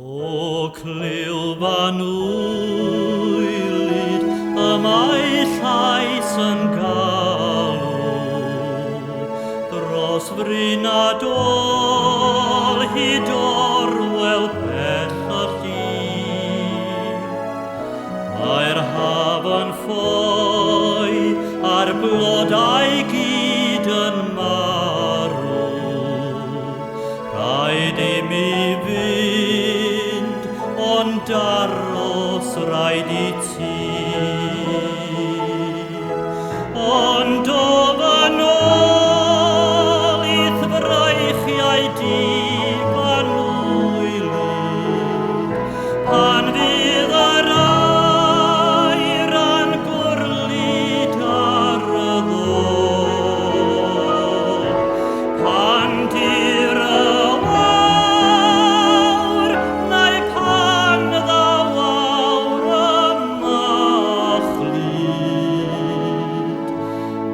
O Clylfan wylid y mae llais yn galw dros frynadol hyd orwel pell y llun. Mae'r haf yn ffoi a'r blodau gyd yn marw. Rhaid i mi fynd, ond aros rhaid i ti. Ond o fy nôl i'th fraichiau difan wylid, pan fydd yr air yn gwrlid ar y ddôl, pan dir y wawr neu pan ddaw awr y machlud.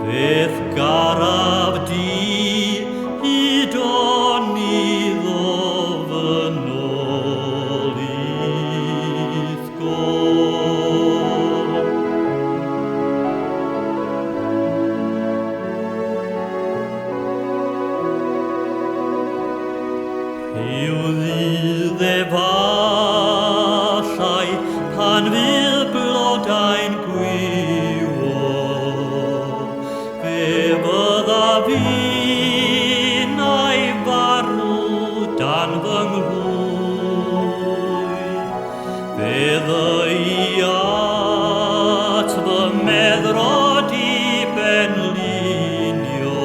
Beth garaf di hyd o'n iddo fy nôl i'th gôl. Rhyw ddydd efallai pan fydd blodau'n gwiwo, fe bydda fi'n a'i farw dan fy nghlwyd. Fe ddoi at fy meddrod i benlinio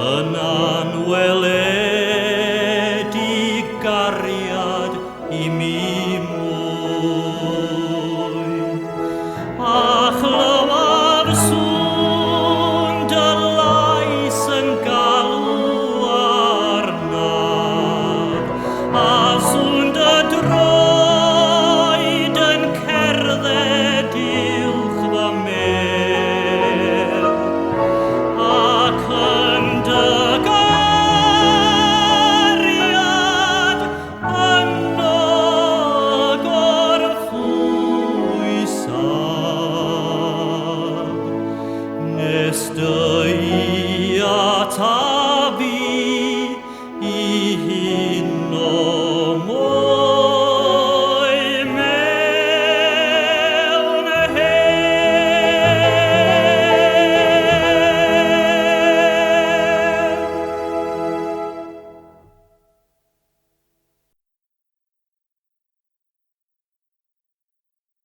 yn anweledig gariad i mi mwy. A chlywaf sŵn dy lais yn galw arnaf, a sŵn dy droed yn cerdded uwch fy mel, ac yn dy gariad yno gorffwysad. Nes dyi ata fi i hyn o